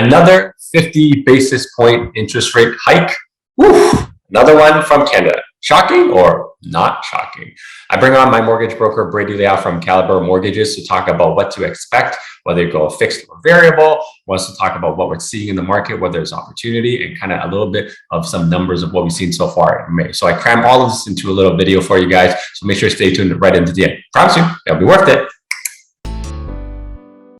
Another 50 basis point interest rate hike. Woo! Another one from Canada. Shocking or not shocking? I bring on my mortgage broker, Bredy Leow from Caliber Mortgages, to talk about what to expect, whether you go fixed or variable, wants to talk about what we're seeing in the market, whether there's opportunity, and kind of a little bit of some numbers of what we've seen so far in May. So I cram all of this into a little video for you guys. So make sure to stay tuned right into the end. Promise you, it'll be worth it.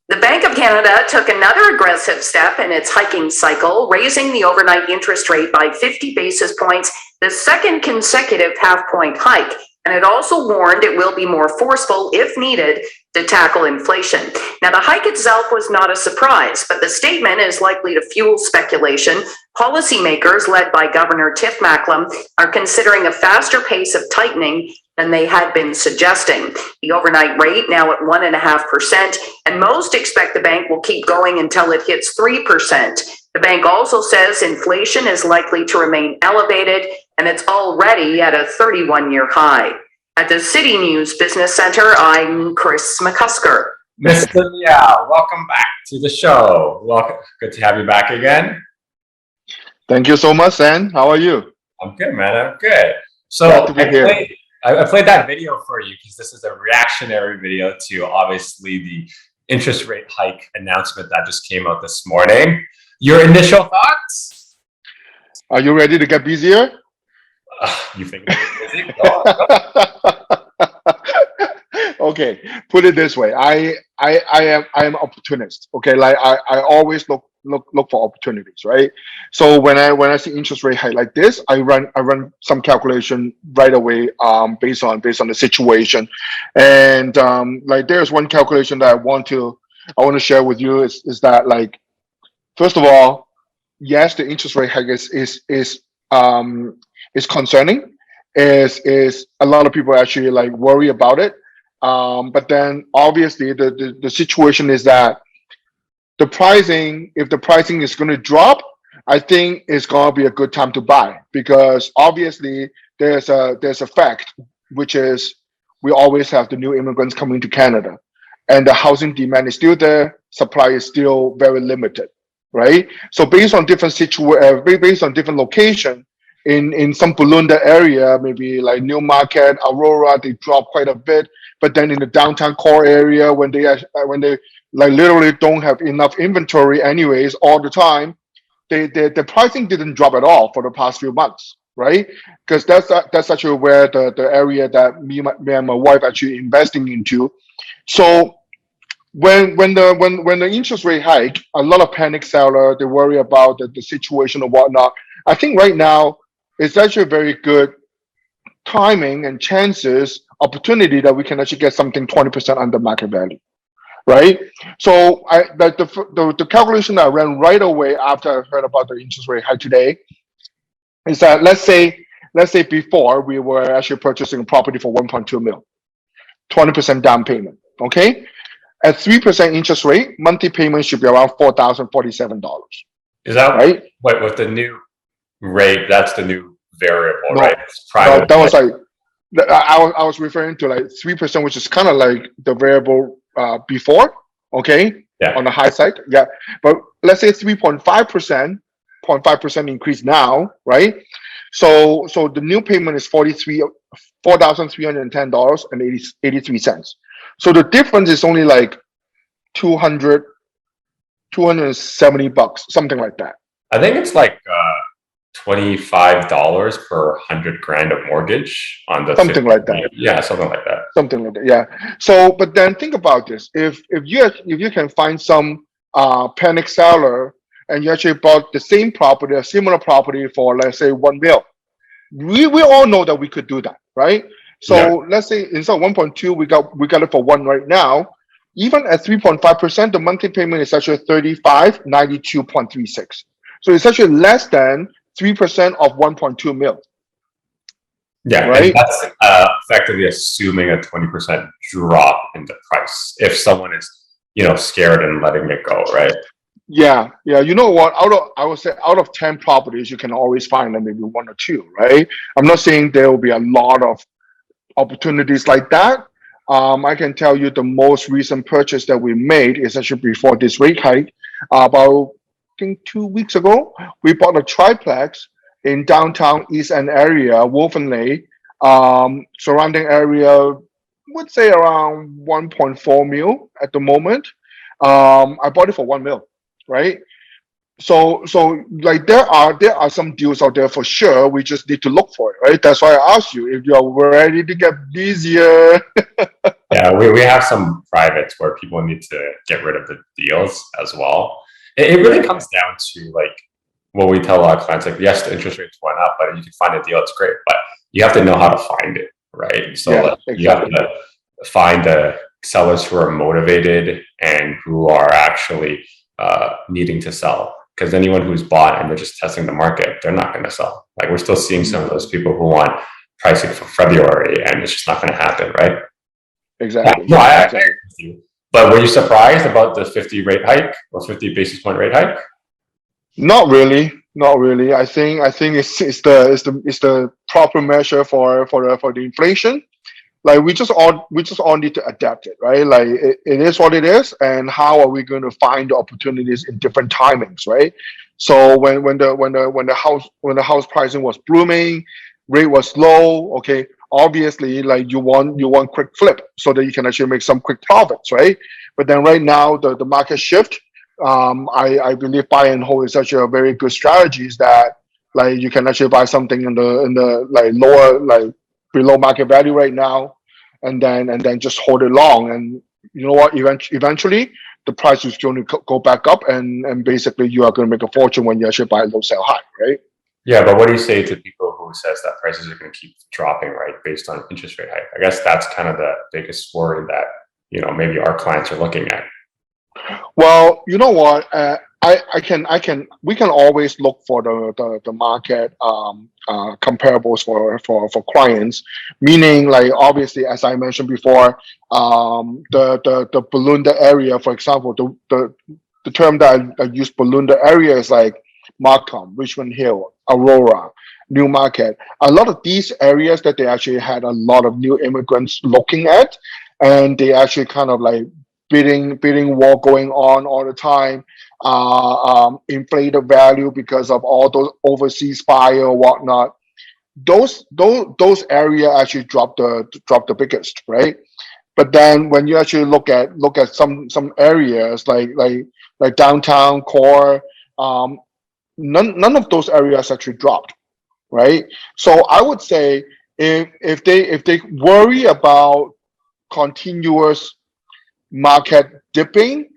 The Bank of Canada took another aggressive step in its hiking cycle, raising the overnight interest rate by 50 basis points, the second consecutive half-point hike. And it also warned it will be more forceful, if needed, to tackle inflation. Now, the hike itself was not a surprise, but the statement is likely to fuel speculation. Policymakers, led by Governor Tiff Macklem, are considering a faster pace of tightening than they had been suggesting. The overnight rate now at 1.5%, and most expect the bank will keep going until it hits 3%. The bank also says inflation is likely to remain elevated, and it's already at a 31-year high. At the City News Business Center, I'm Chris McCusker. Mr. Leow, welcome back to the show. Welcome. Good to have you back again. Thank you so much, Sam. How are you? I'm good, man. I'm good. So I played that video for you because this is a reactionary video to obviously the interest rate hike announcement that just came out this morning. Your initial thoughts? Are you ready to get busier? You think it's busy? Go. Okay, put it this way. I am opportunist. Okay, like I always look for opportunities, right? So when I see interest rate hike like this, I run some calculation right away based on the situation. And like there's one calculation that I want to share with you is that, like, first of all, yes, the interest rate hike is concerning. Is a lot of people actually like worry about it. But then obviously the situation is that if the pricing is going to drop, I think it's going to be a good time to buy, because obviously there's a fact, which is we always have the new immigrants coming to Canada, and the housing demand is still there, supply is still very limited, right? So based on different based on different location, in some Bulunda area, maybe like Newmarket, Aurora, they drop quite a bit. But then in the downtown core area, when they like literally don't have enough inventory anyways all the time, the pricing didn't drop at all for the past few months, right? Because that's actually where the area that me and my wife actually investing into. So when the interest rate hike, a lot of panic seller, they worry about the situation or whatnot. I think right now it's actually a very good timing and opportunity that we can actually get something 20% under market value, right? So the calculation that I ran right away after I heard about the interest rate hike today is that let's say before we were actually purchasing a property for 1.2 million, 20% down payment, okay? At 3% interest rate, monthly payment should be around $4,047. Is that right? Wait, with the new rate, that's the new variable, No, right? It's private. that was like, I was referring to like 3%, which is kind of like the variable before, okay? Yeah. On the high side, yeah. But let's say 3.5%, 0.5% increase now, right? So the new payment is $4,310.83. So the difference is only like $270, something like that. I think it's like $25 per 100 grand of mortgage on the something like that. Yeah, something like that. Something like that. Yeah. So, but then think about this: if you can find some panic seller and you actually bought the same property, a similar property for, let's say, 1 mil, we all know that we could do that, right? So yeah. Let's say instead of 1.2, we got it for 1 right now. Even at 3.5%, the monthly payment is actually $3592.36. So it's actually less than 3% of 1.2 mil. Yeah, right. And that's effectively assuming a 20% drop in the price if someone is, scared and letting it go, right? Yeah. You know what? I would say out of 10 properties, you can always find maybe 1 or 2, right? I'm not saying there will be a lot of opportunities like that. I can tell you the most recent purchase that we made is actually before this rate hike, about think 2 weeks ago, we bought a triplex in downtown East End area, Wolfenley, surrounding area, would say around 1.4 mil at the moment. I bought it for 1 mil, right? So like there are some deals out there for sure. We just need to look for it, right? That's why I asked you if you're ready to get busier. Yeah, we have some privates where people need to get rid of the deals as well. It really comes down to like what we tell our clients, like, yes, the interest rates went up, but you can find a deal, it's great, but you have to know how to find it, right? So Yeah, like, exactly. you have to find the sellers who are motivated and who are actually needing to sell. Because anyone who's bought and they're just testing the market, they're not going to sell. Like we're still seeing some of those people who want pricing for February, and it's just not going to happen, right? Exactly. No, I Exactly. agree with you. But were you surprised about the 50 rate hike or 50 basis point rate hike? Not really. Not really. I think it's the proper measure for the inflation. Like we just all need to adapt it, right? Like it is what it is, and how are we going to find the opportunities in different timings, right? So when the house pricing was booming, rate was low, okay, obviously like you want quick flip so that you can actually make some quick profits, right? But then right now the market shift. I believe buy and hold is actually a very good strategy. Is that like you can actually buy something in the like lower like below market value right now, and then just hold it long. And you know what? Eventually, the price is going to go back up, and basically you are going to make a fortune when you actually buy low, sell high, right? Yeah, but what do you say to people who says that prices are going to keep dropping, right, based on interest rate hike? I guess that's kind of the biggest worry that maybe our clients are looking at. Well, you know what? We can always look for the market comparables for clients. Meaning, like obviously, as I mentioned before, the Balunda area, for example, the term that I use Balunda area is like Markham, Richmond Hill, Aurora, Newmarket. A lot of these areas that they actually had a lot of new immigrants looking at, and they actually kind of like bidding war going on all the time, inflated value because of all those overseas buyer or whatnot. Those area actually dropped the biggest, right? But then when you actually look at some areas like downtown core, none of those areas actually dropped, right? So I would say if they worry about continuous market dipping,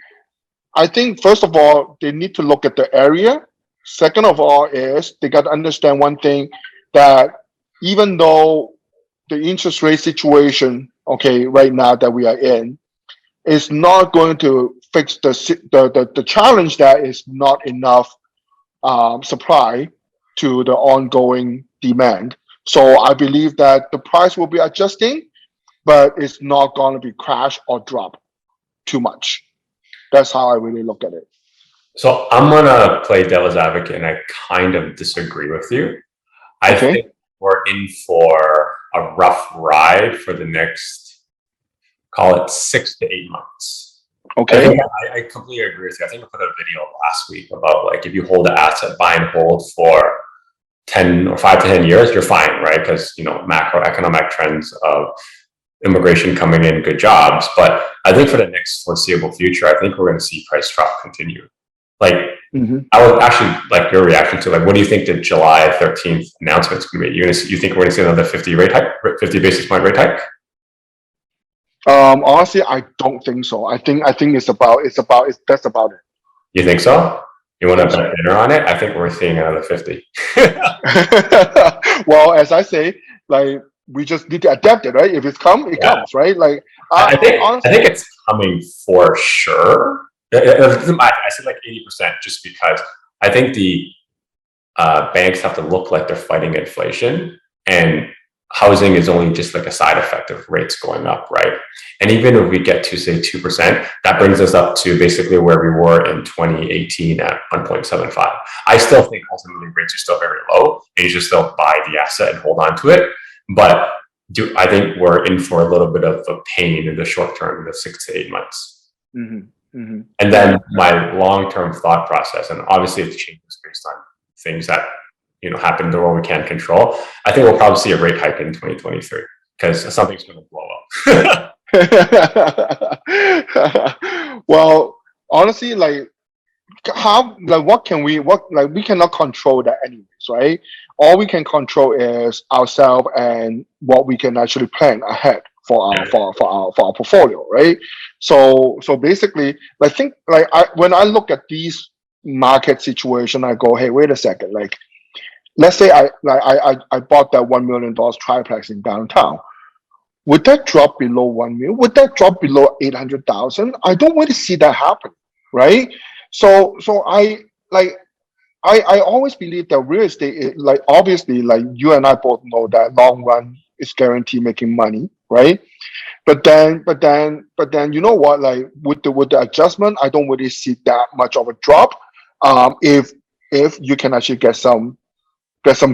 I think first of all they need to look at the area. Second of all is they got to understand one thing, that even though the interest rate situation, okay, right now that we are in, is not going to fix the challenge that is not enough supply to the ongoing demand. So I believe that the price will be adjusting, but it's not going to be crash or drop too much. That's how I really look at it. So I'm going to play devil's advocate, and I kind of disagree with you. I think we're in for a rough ride for the next, call it 6 to 8 months. Okay. I completely agree with you. I think I put a video last week about like if you hold an asset, buy and hold for 10 or 5 to 10 years, you're fine, right? Because macroeconomic trends of immigration coming in, good jobs. But I think for the next foreseeable future, I think we're going to see price drop continue. Like, I would actually like your reaction to like, what do you think the July 13th announcement is going to be? You think we're going to see another 50 basis point rate hike? Honestly, I don't think so. I think that's about it. You think so? You want to bet dinner on it? I think we're seeing another 50. Well, as I say, like we just need to adapt it, right? If it's it comes, right? Like I think it's coming for sure. I said like 80% just because I think the banks have to look like they're fighting inflation, and housing is only just like a side effect of rates going up, right? And even if we get to say 2%, that brings us up to basically where we were in 2018 at 1.75. I still think ultimately rates are still very low, and you should still buy the asset and hold on to it. But I think we're in for a little bit of a pain in the short term, in the 6 to 8 months. And then my long-term thought process, and obviously it changes based on things that happen in the world we can't control. I think we'll probably see a rate hike in 2023 because something's going to blow up. Well, honestly, what we cannot control that anyways, right? All we can control is ourselves and what we can actually plan ahead for our portfolio, right? So basically, when I look at these market situation, I go, hey, wait a second, let's say I bought that $1 million triplex in downtown. Would that drop below 1 million? Would that drop below 800,000? I don't really see that happen, right? So I always believe that real estate is obviously you and I both know that long run is guaranteed making money, right? But then you know what? With the adjustment, I don't really see that much of a drop. If you can actually get some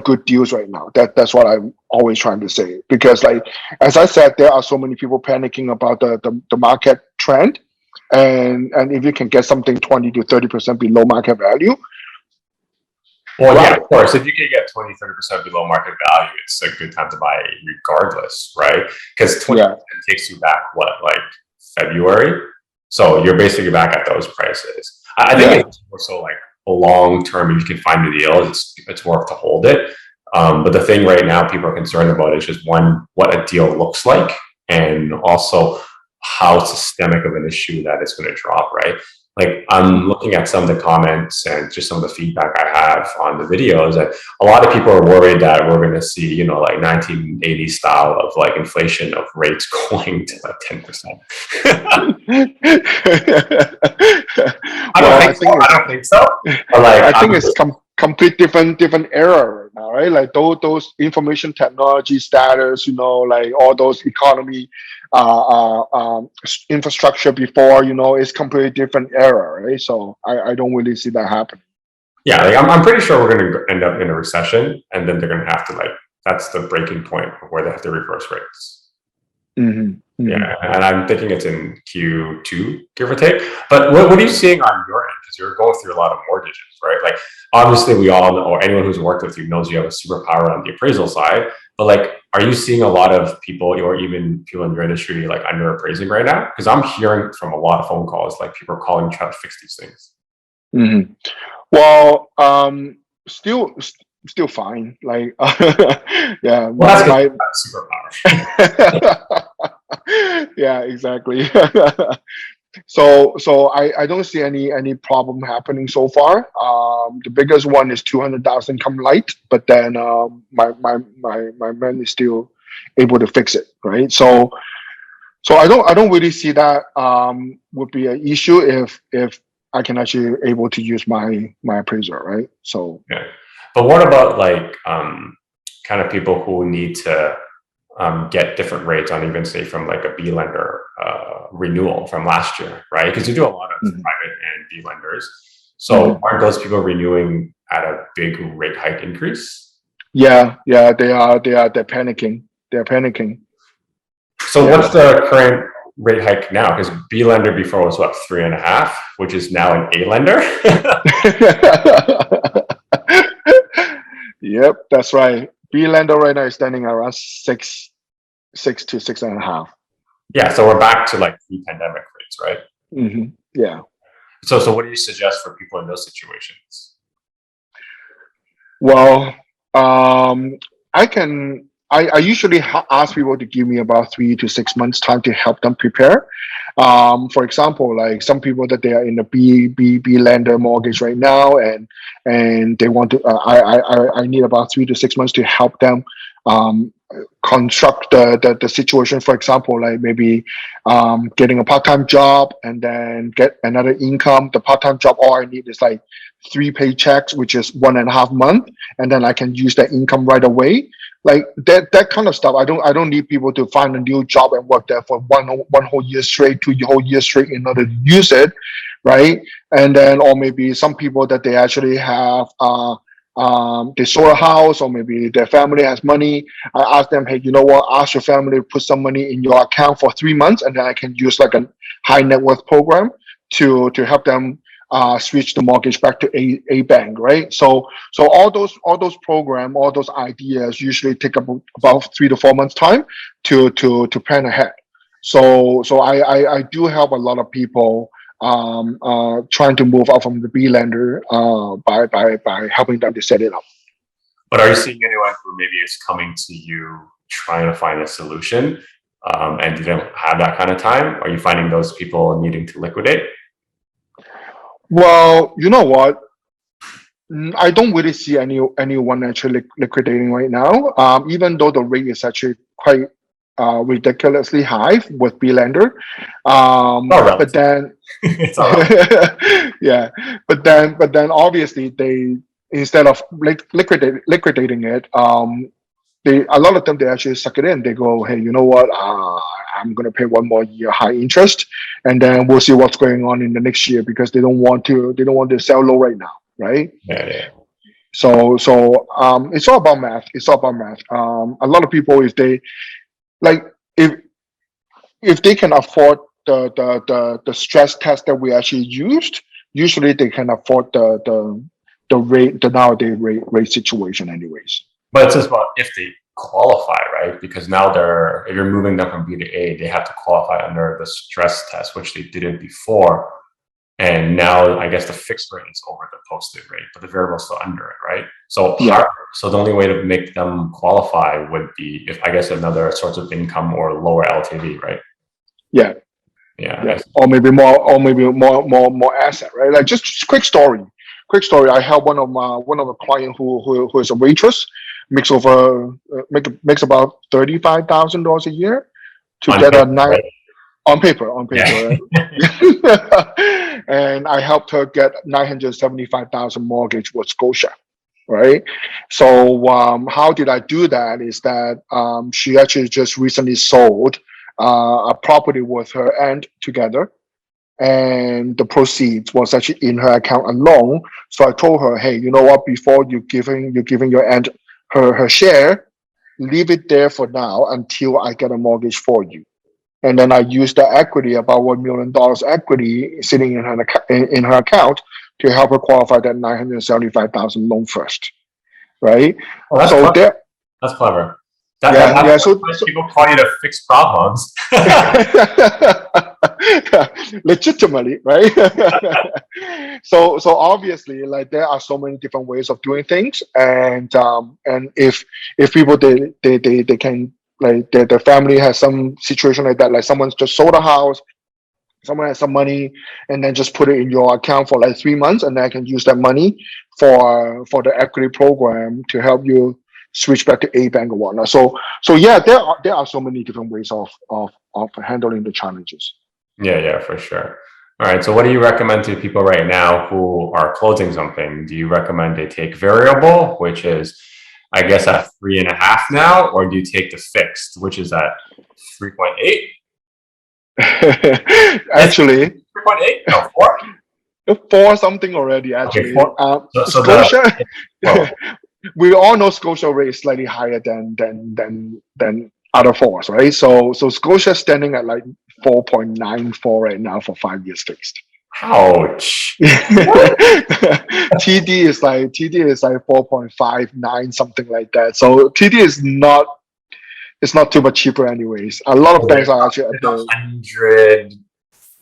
good deals right now. That's what I'm always trying to say. Because as I said, there are so many people panicking about the market trend. And if you can get something 20 to 30% below market value. Well, yeah, of course. If you can get 20, 30% below market value, it's a good time to buy regardless, right? Because 20% takes you back, February? So you're basically back at those prices. I think it's more so long term. If you can find the deal, it's worth to hold it. But the thing right now people are concerned about is just one, what a deal looks like, and also how systemic of an issue that it's going to drop, right? I'm looking at some of the comments and just some of the feedback I have on the videos, that a lot of people are worried that we're going to see 1980 style of inflation of rates going to 10%. I don't think so. But I think it's complete different era right now, right? Those information technology status, all those economy infrastructure before, it's completely different era, right? So I don't really see that happening. Yeah, I'm pretty sure we're going to end up in a recession, and then they're going to have to that's the breaking point where they have to reverse rates. Yeah, and I'm thinking it's in Q2, give or take. But what are you seeing on your end? Because you're going through a lot of mortgages, right? Obviously we all know, or anyone who's worked with you knows you have a superpower on the appraisal side. But are you seeing a lot of people, or even people in your industry, under appraising right now? Because I'm hearing from a lot of phone calls, people are calling trying to fix these things. Well, still fine. Yeah. Well, that's superpower. Yeah, exactly. So I don't see any problem happening so far. The biggest one is 200,000 come light, but then my man is still able to fix it, right? So I don't really see that would be an issue if I can actually able to use my appraiser, right? So yeah. But what about kind of people who need to get different rates on, even say from a B lender renewal from last year, right? Because you do a lot of private and B lenders. So aren't those people renewing at a big rate hike increase? Yeah, they are. They're panicking. So what's the current rate hike now? Because B lender before was 3.5, which is now an A lender. Yep, that's right. B lender right now is standing around 6 to 6.5. Yeah, so we're back to pre-pandemic rates, right? Yeah. So what do you suggest for people in those situations? Well, I usually ask people to give me about 3 to 6 months time to help them prepare. For example, some people that they are in a B lender mortgage right now, and they want to. I need about 3 to 6 months to help them construct the situation. For example, maybe getting a part-time job and then get another income. The part-time job, all I need is 3 paychecks, which is 1.5 months, and then I can use that income right away. That kind of stuff. I don't need people to find a new job and work there for one whole year straight, 2 whole years straight in order to use it, right? And then, or maybe some people that they actually have they sold a house, or maybe their family has money. I ask them, hey, you know what? Ask your family to put some money in your account for 3 months, and then I can use a high net worth program to help them switch the mortgage back to a bank, right? So all those program, all those ideas usually take about 3 to 4 months time to plan ahead. So I do help a lot of people trying to move out from the B lender by helping them to set it up. But are you seeing anyone who maybe is coming to you trying to find a solution and didn't have that kind of time? Are you finding those people needing to liquidate? Well, you know what? I don't really see anyone actually liquidating right now. Even though the rate is actually quite ridiculously high with B lender. But then, It's all right. yeah. But then obviously they, instead of liquidating it, a lot of them, they actually suck it in. They go, hey, you know what? I'm going to pay 1 more year high interest, and then we'll see what's going on in the next year, because they don't want to sell low right now, right? Yeah. So it's all about math. It's all about math. A lot of people, if they like, if they can afford the stress test that we actually used, usually they can afford the rate, the nowadays rate situation anyways. But it's just about if they qualify, right? Because now if you're moving them from B to A, they have to qualify under the stress test, which they didn't before. And now I guess the fixed rate is over the posted rate, but the variable is still under it, right? So so the only way to make them qualify would be if, I guess, another source of income or lower LTV, right? Yeah. Or maybe more asset, right? Like just quick story. I have one of the client who is a waitress, makes about $35,000 a year to get a nine. Right? On paper, yeah. Right? And I helped her get $975,000 mortgage with Scotia, right? So how did I do that? Is that she actually just recently sold a property with her aunt together, and the proceeds was actually in her account alone. So I told her, hey, you know what? Before you're giving your aunt her share, leave it there for now until I get a mortgage for you. And then I used the equity, about $1 million equity sitting in her account, to help her qualify that $975,000 loan first, right? Oh, that's so clever. That's clever. So people call you to fix problems. Legitimately, right? So obviously, like, there are so many different ways of doing things, and if people they can, like, the family has some situation like that, like someone's just sold a house, someone has some money, and then just put it in your account for like 3 months, and then I can use that money for the equity program to help you switch back to A bank or whatnot. So yeah, there are so many different ways of handling the challenges. Yeah, for sure. All right. So what do you recommend to people right now who are closing something? Do you recommend they take variable, which is, I guess, at 3.5 now, or do you take the fixed, which is at 3.8? Actually, 3.8? No, 4? 4 something already, actually. Okay, Scotia, we all know Scotia rate is slightly higher than other 4s, right? So Scotia standing at like 4.94 right now for 5 years fixed. Ouch. TD is like 4.59, something like that. So TD is not too much cheaper anyways. A lot of banks are actually at the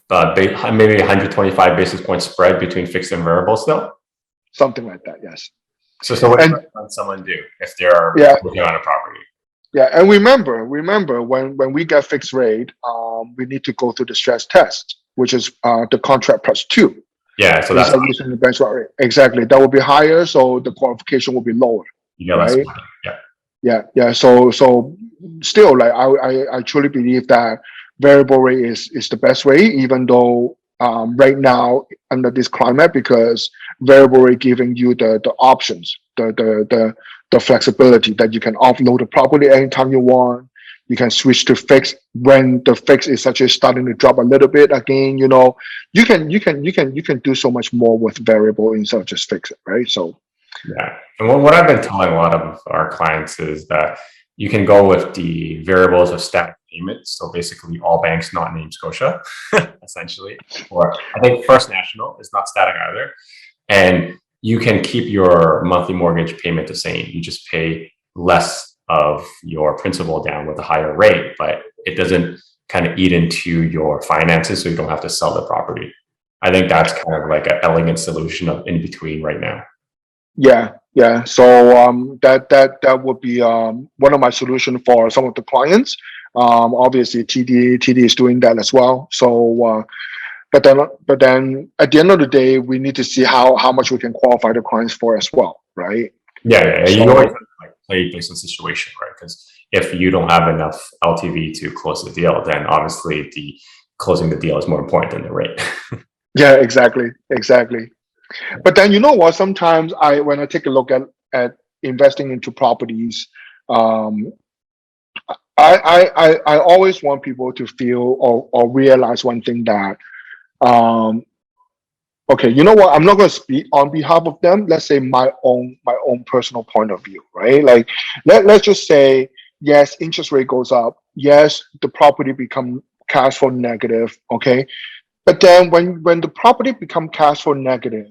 100, maybe 125 basis point spread between fixed and variable still. Something like that, yes. So what do you recommend someone do if they're working on a property? Yeah, and remember when we get fixed rate, we need to go through the stress test, which is the contract plus 2. Yeah, so that's using the benchmark rate. Exactly, that will be higher, so the qualification will be lower. Right? Yeah. So still, like, I truly believe that variable rate is the best way, even though right now under this climate, because variable rate giving you the options, the flexibility that you can offload the property anytime you want. You can switch to fixed when the fixed is actually starting to drop a little bit again. You know, you can do so much more with variable instead of just fix it, right? So yeah, and what I've been telling a lot of our clients is that you can go with the variables of static payment. So basically all banks not named Scotia, essentially. Or I think First National is not static either. And you can keep your monthly mortgage payment the same. You just pay less of your principal down with a higher rate, but it doesn't kind of eat into your finances, so you don't have to sell the property. I think that's kind of like an elegant solution of in between right now. Yeah, yeah. So that would be one of my solutions for some of the clients. Obviously TD is doing that as well. So but then at the end of the day, we need to see how much we can qualify the clients for as well, right? Yeah. So, you always have to like play based on situation, right? Because if you don't have enough LTV to close the deal, then obviously the closing the deal is more important than the rate. yeah, exactly. But then you know what? Sometimes when I take a look at investing into properties, I always want people to feel or realize one thing that okay, you know what? I'm not going to speak on behalf of them. Let's say my own personal point of view, right? Like let's just say yes, interest rate goes up. Yes, the property become cash flow negative. Okay, but then when the property become cash flow negative,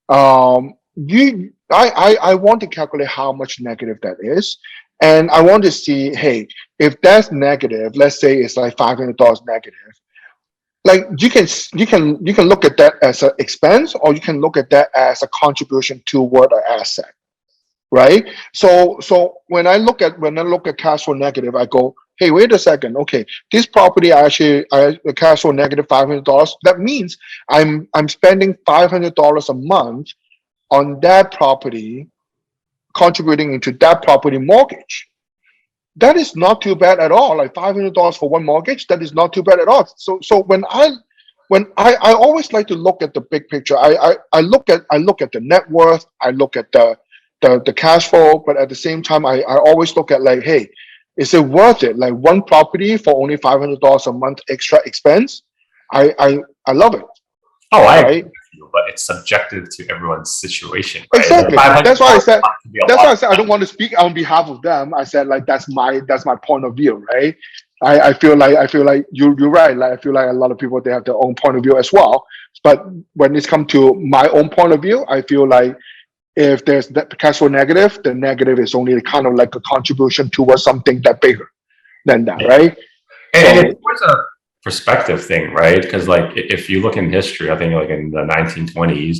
I want to calculate how much negative that is, and I want to see, hey, if that's negative, let's say it's like $500 negative. Like you can look at that as an expense, or you can look at that as a contribution toward an asset, right? So when I look at cash flow negative, I go, hey, wait a second, okay, this property I cash flow negative $500. That means I'm spending $500 a month on that property, contributing into that property mortgage. That is not too bad at all. Like $500 for one mortgage, that is not too bad at all. So when I always like to look at the big picture. I look at the net worth, I look at the cash flow, but at the same time I always look at like, hey, is it worth it? Like one property for only $500 a month extra expense? I love it. Oh, I agree with you, but it's subjective to everyone's situation. Right? Exactly. That's why I said. I don't of want to speak on behalf of them. I said like that's my point of view, right? I feel like you're right. Like I feel like a lot of people, they have their own point of view as well. But when it's come to my own point of view, I feel like if there's the cash flow negative, the negative is only kind of like a contribution towards something that bigger than that, right? And it's always a perspective thing, right? Because like if you look in history, I think like in the 1920s,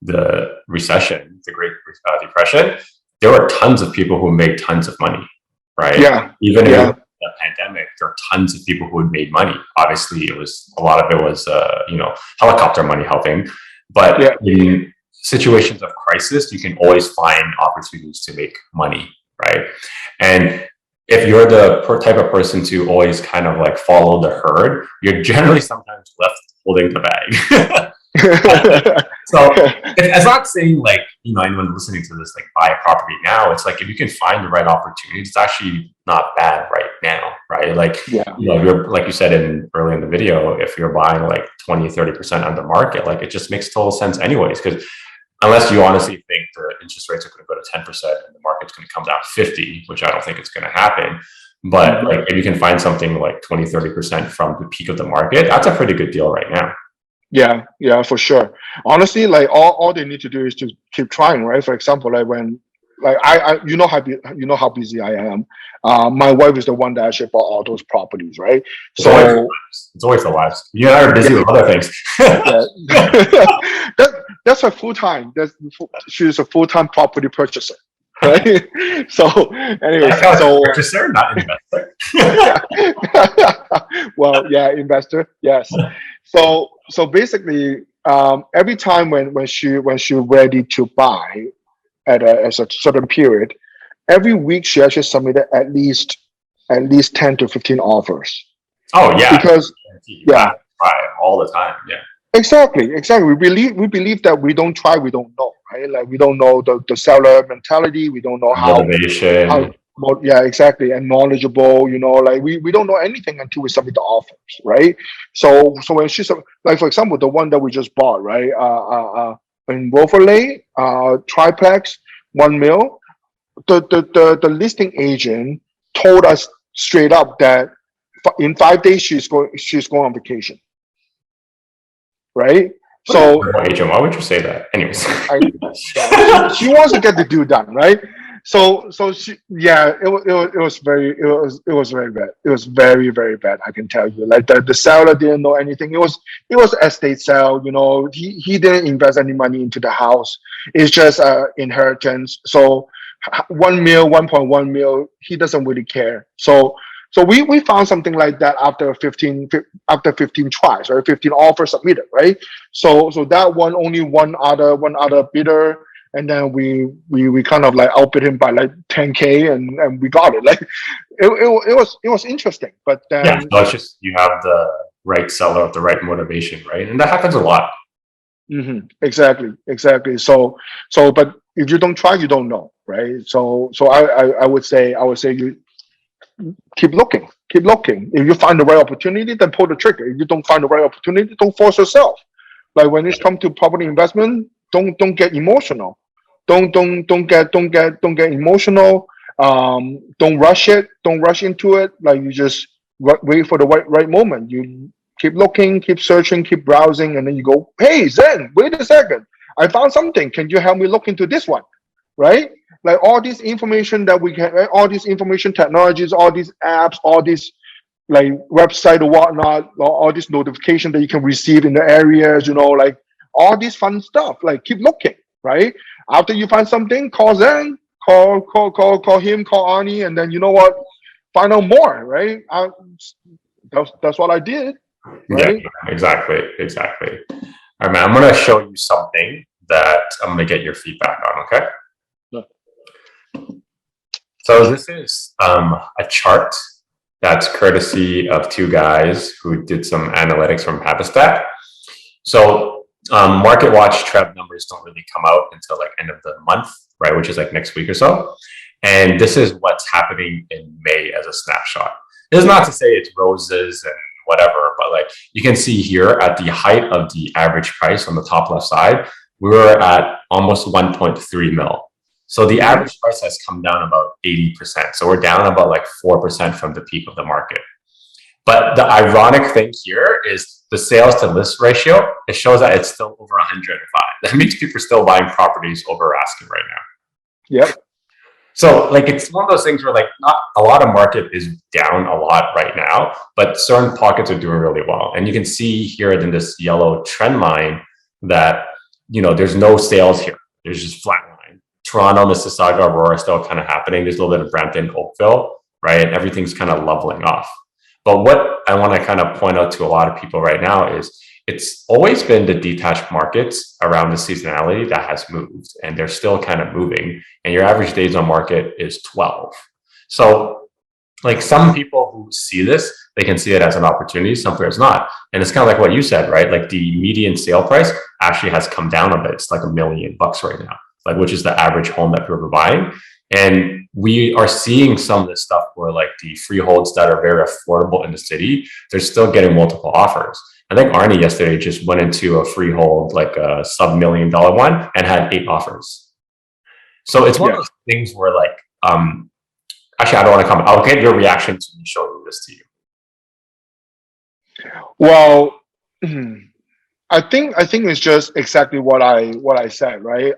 the recession, the Great Depression, there were tons of people who made tons of money, right? Yeah. Even in the pandemic, there are tons of people who had made money. Obviously, a lot of it was helicopter money helping, but in situations of crisis, you can always find opportunities to make money, right? And if you're the type of person to always kind of like follow the herd, you're generally sometimes left holding the bag. So it's not saying like, anyone listening to this, like buy a property now. It's like, if you can find the right opportunity, it's actually not bad right now, right? Like, you're, like you said early in the video, if you're buying like 20-30% on the market, like it just makes total sense anyways. Because unless you honestly think the interest rates are going to go to 10% and the market's going to come down 50, which I don't think it's going to happen. But like if you can find something like 20-30% from the peak of the market, that's a pretty good deal right now. Yeah, for sure. Honestly, like all they need to do is to keep trying, right? For example, like when, like I how busy I am. My wife is the one that actually bought all those properties, right? So it's always the wives. You and I are busy with other things. That's her full time. She's a full-time property purchaser, right? So, anyways, purchaser, not investor. Well, yeah, investor, yes. So basically, every time when she's ready to buy at a certain period, every week she actually submitted at least 10 to 15 offers. Oh yeah, because all the time. Yeah. Exactly. We believe that we don't try, we don't know, right? Like we don't know the seller mentality. We don't know motivation. Exactly. And knowledgeable, like we don't know anything until we submit the offers, right? So when she's like, for example, the one that we just bought, right? In Wolverley, triplex, 1 mil. The listing agent told us straight up that in 5 days she's going on vacation, right? So Agent, why would you say that? Anyways. yeah, she wants to get the deal done, right? So she, yeah, it was very bad. It was very, very bad. I can tell you, like the seller didn't know anything. It was estate sale. You know, he didn't invest any money into the house. It's just inheritance. So 1 mil, 1.1 mil, he doesn't really care. So we found something like that after 15 tries, or 15 offers submitted, right? So that one, only one other bidder, and then we kind of like outbid him by like 10K, and we got it. Like it was interesting, but then yeah, so it's just you have the right seller with the right motivation, right? And that happens a lot. Exactly. So but if you don't try, you don't know, right? So I would say you keep looking. If you find the right opportunity, then pull the trigger. If you don't find the right opportunity, don't force yourself. Like when it's come to property investment, don't get emotional. Don't get emotional. Don't rush it. Don't rush into it. Like you just wait for the right moment. You keep looking, keep searching, keep browsing, and then you go, hey Zen, wait a second, I found something. Can you help me look into this one? Right? Like all this information that we can, all these information technologies, all these apps, all these like website or whatnot, all this notification that you can receive in the areas, you know, like all this fun stuff. Like keep looking, right? After you find something, call Zen, call him, call Arnie, and then you know what? Find out more, right? That's what I did. Right? Yeah, exactly. All right, man. I'm gonna show you something that I'm gonna get your feedback on. Okay. So this is a chart that's courtesy of two guys who did some analytics from Habitat. So Market Watch Trev numbers don't really come out until like end of the month, right? Which is like next week or so. And this is what's happening in May as a snapshot. This is not to say it's roses and whatever, but like you can see here at the height of the average price on the top left side, we were at almost 1.3 mil. So the average price has come down about 80%. So we're down about like 4% from the peak of the market. But the ironic thing here is the sales to list ratio. It shows that it's still over 105. That means people are still buying properties over asking right now. Yep. So like it's one of those things where like not a lot of market is down a lot right now, but certain pockets are doing really well. And you can see here in this yellow trend line that, you know, there's no sales here. There's just flat line. Toronto, Mississauga, Aurora still kind of happening. There's a little bit of Brampton, Oakville, right? And everything's kind of leveling off. But what I want to kind of point out to a lot of people right now is it's always been the detached markets around the seasonality that has moved, and they're still kind of moving. And your average days on market is 12. So like some people who see this, they can see it as an opportunity, some players not. And it's kind of like what you said, right? Like the median sale price actually has come down a bit. It's like $1 million right now, like which is the average home that people are buying. And we are seeing some of this stuff where like the freeholds that are very affordable in the city, they're still getting multiple offers. I think Arnie yesterday just went into a freehold, like a sub $1 million one, and had 8 offers. So it's one of those things where like, actually, I don't want to comment. I'll get your reaction to me showing this to you. Well, I think it's just exactly what I said, right?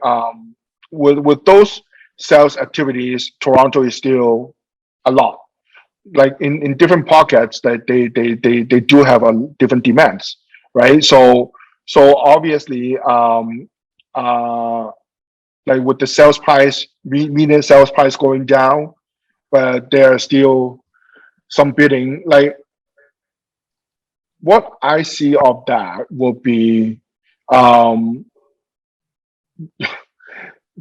With those sales activities, Toronto is still a lot. Like in different pockets that they do have a different demands, right? So obviously, like with the sales price, median sales price going down, but there are still some bidding. Like what I see of that will be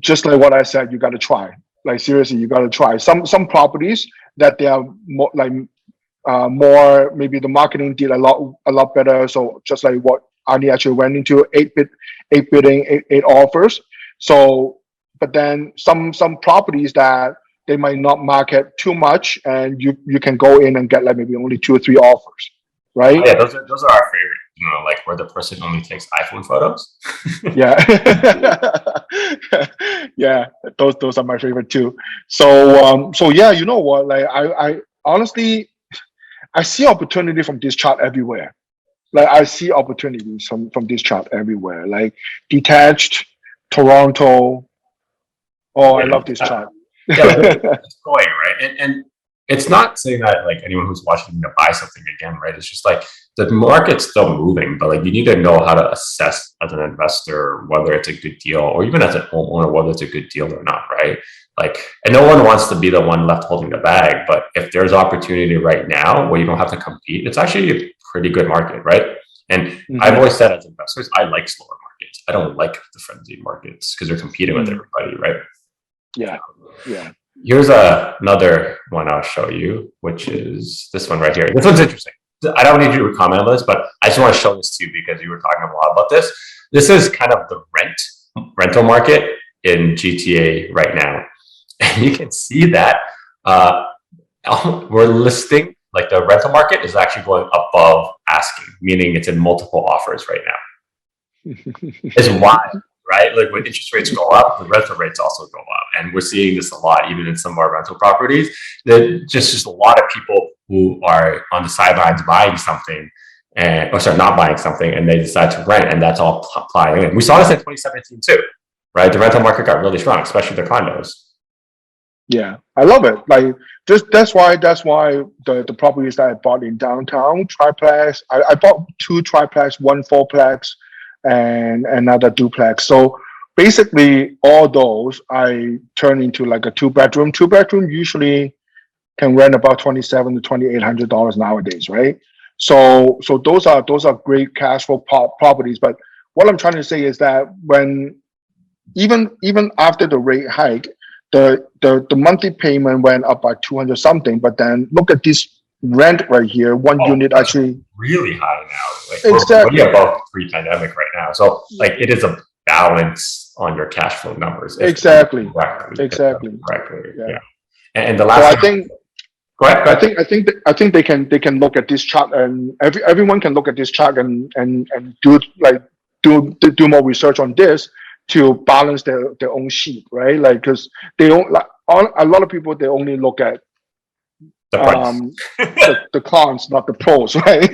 just like what I said, you got to try. Like seriously, you got to try. Some properties that they are more like more, maybe the marketing did a lot better. So just like what Ani actually went into, 8 bidding, 8 offers. So, but then some properties that they might not market too much, and you can go in and get like maybe only 2 or 3 offers, right? Oh, yeah, those are our favorite. You know, like where the person only takes iPhone photos. Yeah. Yeah, those are my favorite too. So yeah, you know what? Like I honestly, I see opportunity from this chart everywhere. Like I see opportunities from this chart everywhere. Like detached, Toronto. Oh, I love this chart. Yeah, it's going right, and it's not saying that like anyone who's watching to buy something again, right? It's just like the market's still moving, but like you need to know how to assess as an investor whether it's a good deal, or even as a homeowner whether it's a good deal or not, right? Like, and no one wants to be the one left holding the bag, but if there's opportunity right now where you don't have to compete, it's actually a pretty good market, right? And I've always said as investors, I like slower markets. I don't like the frenzied markets because they're competing with everybody, right? Yeah, yeah. Here's another one I'll show you, which is this one right here. This one's interesting. I don't need you to comment on this, but I just want to show this to you because you were talking a lot about this. This is kind of the rental market in GTA right now. And you can see that we're listing, like the rental market is actually going above asking, meaning it's in multiple offers right now. It's wild, right? Like when interest rates go up, the rental rates also go up. And we're seeing this a lot, even in some of our rental properties. That just a lot of people who are on the sidelines buying something, not buying something, and they decide to rent, and that's all applying in. We saw this in 2017 too, right? The rental market got really strong, especially the condos. Yeah, I love it. Like that's why the properties that I bought in downtown, triplex. I bought 2 triplex, 1 fourplex, and another duplex. So basically, all those I turn into like a 2-bedroom. 2-bedroom usually can rent about $2,700 to $2,800 nowadays, right? So those are great cash flow properties. But what I'm trying to say is that when even after the rate hike, the monthly payment went up by 200 something, but then look at this rent right here. One unit actually really high now. Like exactly. We're way above pre-pandemic right now. So like it is a balance on your cash flow numbers. Exactly. Correctly. Yeah. And the last so I think go ahead. I think they can look at this chart, and everyone can look at this chart and do more research on this to balance their own sheet, right? Like, because they don't like a lot of people, they only look at the cons, not the pros, right?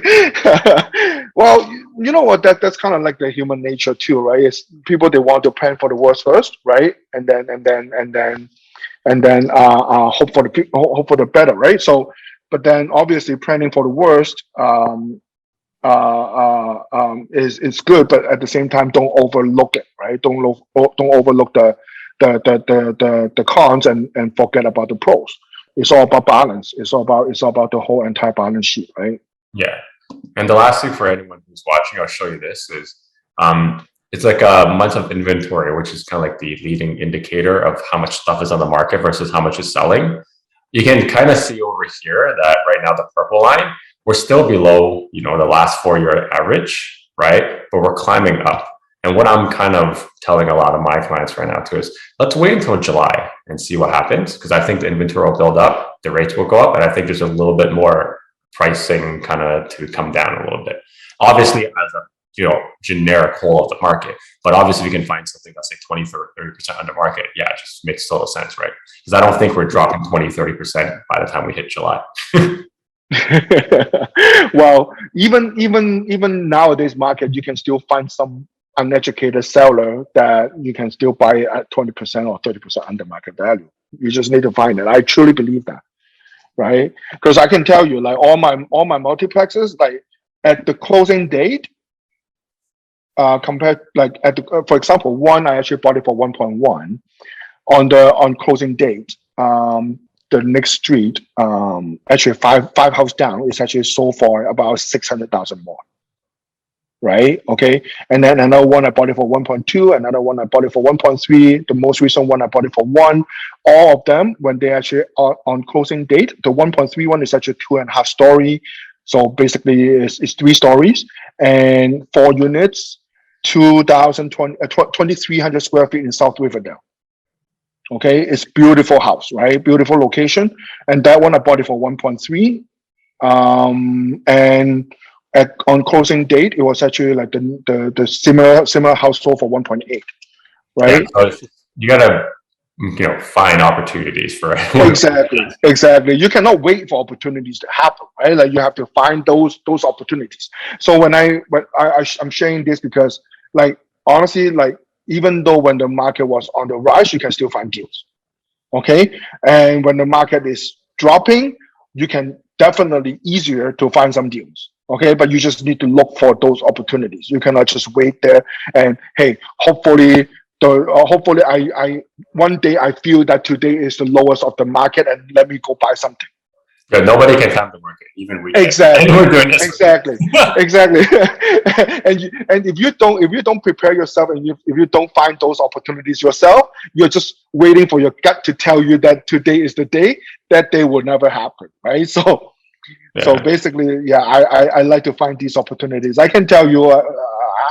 Well, you know what? That's kind of like the human nature too, right? It's people, they want to plan for the worst first, right? And then hope for the better, right? So, but then obviously planning for the worst is good, but at the same time, don't overlook it, right? Don't overlook the cons and forget about the pros. It's all about balance. It's all about the whole entire balance sheet, right? Yeah. And the last thing for anyone who's watching, I'll show you this is it's like a month of inventory, which is kind of like the leading indicator of how much stuff is on the market versus how much is selling. You can kind of see over here that right now the purple line, we're still below, the last 4-year average, right? But we're climbing up. And what I'm kind of telling a lot of my clients right now too is let's wait until July and see what happens, because I think the inventory will build up, the rates will go up, and I think there's a little bit more pricing kind of to come down a little bit. Obviously, as a generic whole of the market, but obviously we can find something that's like 20-30% under market. Yeah, it just makes total sense, right? Because I don't think we're dropping 20-30% by the time we hit July. Well, even nowadays market, you can still find some uneducated seller that you can still buy at 20% or 30% under market value. You just need to find it. I truly believe that, right? Because I can tell you, like all my multiplexes, like at the closing date, compared like for example, one I actually bought it for 1.1 on closing date. The next street, actually five house down, is actually sold for about 600,000 more. Right? Okay. And then another one I bought it for 1.2, another one I bought it for 1.3, the most recent one I bought it for 1. All of them, when they actually are on closing date, the 1.3 one is actually 2.5 story. So basically it's 3 stories and 4 units, 2,300 square feet in South Riverdale. Okay, it's beautiful house, right? Beautiful location. And that one I bought it for 1.3. And on closing date, it was actually like the similar house sold for 1.8, right? Yeah, so you gotta find opportunities for it. Exactly. You cannot wait for opportunities to happen, right? Like you have to find those opportunities. So I'm sharing this because, like, honestly, like, even though when the market was on the rise, you can still find deals. Okay, and when the market is dropping, you can definitely easier to find some deals. Okay, but you just need to look for those opportunities. You cannot just wait there and, hey, hopefully I one day I feel that today is the lowest of the market and let me go buy something. But nobody can time the market, even we. Exactly. And we're doing this. Exactly. And if you don't prepare yourself, and if you don't find those opportunities yourself, you're just waiting for your gut to tell you that today is the day. That day will never happen, right? So basically, yeah, I like to find these opportunities. I can tell you,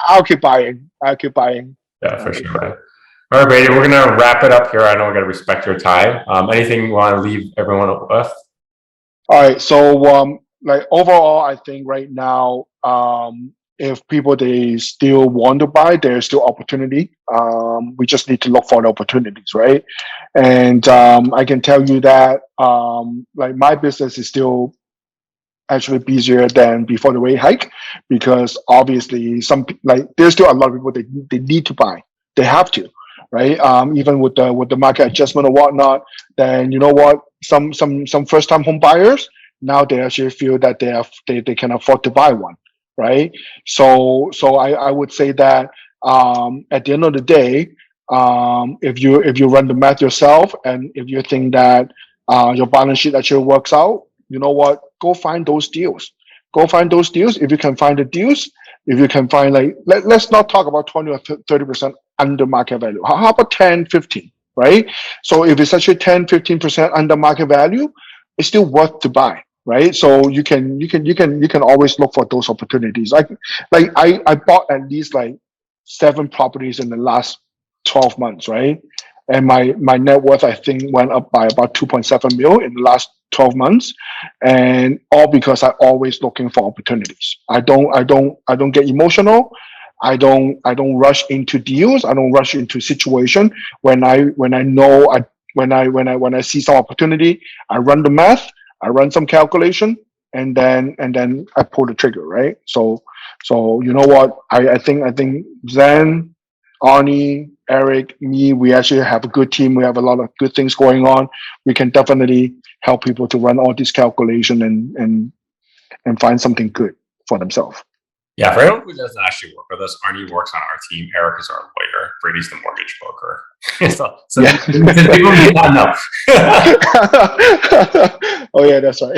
I'll keep buying. Yeah, for sure, man. All right, Brady, we're gonna wrap it up here. I know we're gonna respect your time. Anything you want to leave everyone with? All right, so like overall, I think right now, if people they still want to buy, there's still opportunity. We just need to look for the opportunities, right? And I can tell you that like my business is still actually busier than before the rate hike, because obviously there's still a lot of people they need to buy. They have to, right? Even with the market adjustment or whatnot, then you know what? Some first time home buyers now they actually feel that they can afford to buy one, right? So I would say that at the end of the day, if you run the math yourself, and if you think that your balance sheet actually works out, you know what? Go find those deals. Go find those deals. If you can find the deals, if you can find, like, let's not talk about 20 or 30% under market value. How about 10, 15, right? So if it's actually 10, 15% under market value, it's still worth to buy, right? So you can always look for those opportunities. I bought at least like 7 properties in the last 12 months, right? And my net worth, I think, went up by about 2.7 mil in the last 12 months, and all because I always looking for opportunities. I don't get emotional. I don't rush into deals. I don't rush into situation. When I see some opportunity, I run the math. I run some calculation, and then I pull the trigger, right? So you know what? I think Zen, Arnie, Eric, me, we actually have a good team. We have a lot of good things going on. We can definitely help people to run all this calculation and find something good for themselves. Yeah, for anyone who doesn't actually work with us, Arnie works on our team. Eric is our lawyer. Brady's the mortgage broker. so Yeah. people may not know. Oh yeah, that's right.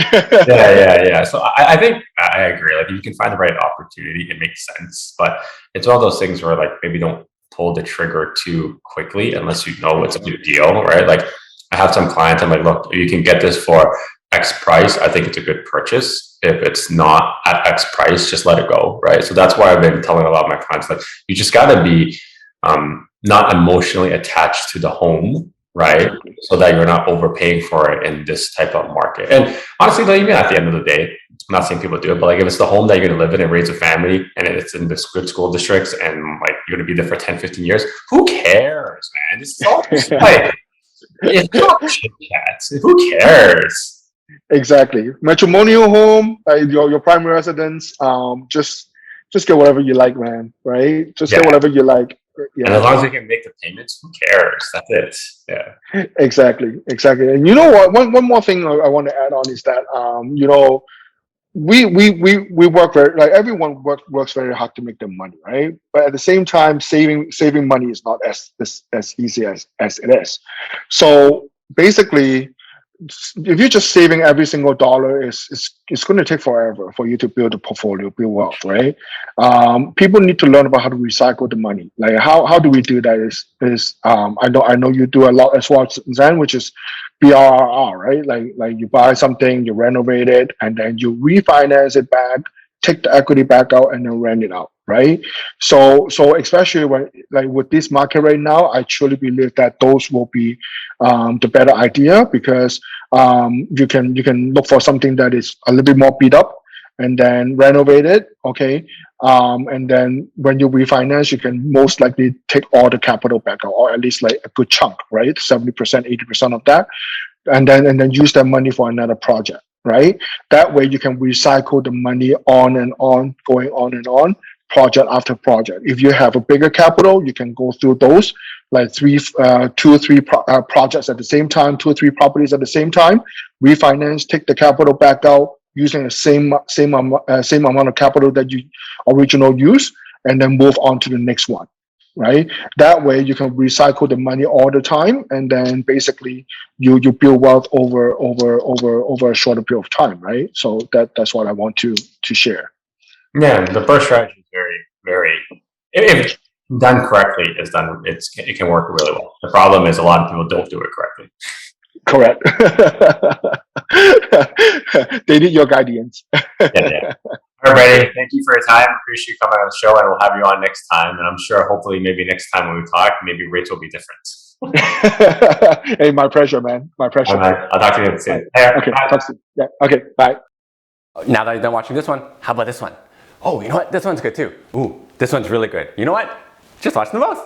Yeah. So I think I agree. Like, if you can find the right opportunity, it makes sense. But it's one of those things where, like, maybe don't pull the trigger too quickly unless you know it's a good deal, right? Like, I have some clients, I'm like, look, you can get this for X price. I think it's a good purchase. If it's not at X price, just let it go, right? So that's why I've been telling a lot of my clients, like, you just got to be not emotionally attached to the home, right? So that you're not overpaying for it in this type of market. And honestly, like, even at the end of the day, I'm not saying people do it, but like, if it's the home that you're going to live in and raise a family, and it's in this good school districts, and like you're going to be there for 10, 15 years, who cares, man? It's all like, it's not chit chats. Who cares? Exactly. Matrimonial home, your primary residence. Just get whatever you like, man. Right? Just get whatever you like. Yeah. And as long as you can make the payments, who cares? That's it. Yeah. Exactly. And you know what? One more thing I want to add on is that you know, we work very, like, everyone works very hard to make their money, right? But at the same time, saving money is not as easy as it is. So basically, if you're just saving every single dollar, it's going to take forever for you to build a portfolio, build wealth, right? People need to learn about how to recycle the money. Like, how do we do that? Is I know you do a lot as well, Zen, which is BRRR, right? Like you buy something, you renovate it, and then you refinance it back, take the equity back out, and then rent it out, right? So especially when, like, with this market right now, I truly believe that those will be the better idea, because you can look for something that is a little bit more beat up, and then renovate it. Okay. And then when you refinance, you can most likely take all the capital back out, or at least like a good chunk, right? 70%, 80% of that. And then use that money for another project, right? That way you can recycle the money on and on, going on and on, project after project. If you have a bigger capital, you can go through those like two or three projects at the same time, 2 or 3 properties at the same time, refinance, take the capital back out using the same amount of capital that you original use, and then move on to the next one, right? That way you can recycle the money all the time, and then basically you build wealth over a shorter period of time, right? So that's what I want to share. Yeah, the burst strategy is very, if done correctly, it can work really well. The problem is a lot of people don't do it correctly. Correct. They need your guidance. Yeah. All right, Brady, thank you for your time. Appreciate you coming on the show, and we'll have you on next time. And I'm sure, hopefully, maybe next time when we talk, maybe rates will be different. Hey, my pleasure, man. My pleasure. I'll talk to you soon. Okay, talk soon. Yeah. Okay, bye. Now that you're done watching this one, how about this one? Oh, you know what? This one's good too. Ooh, this one's really good. You know what? Just watch them both.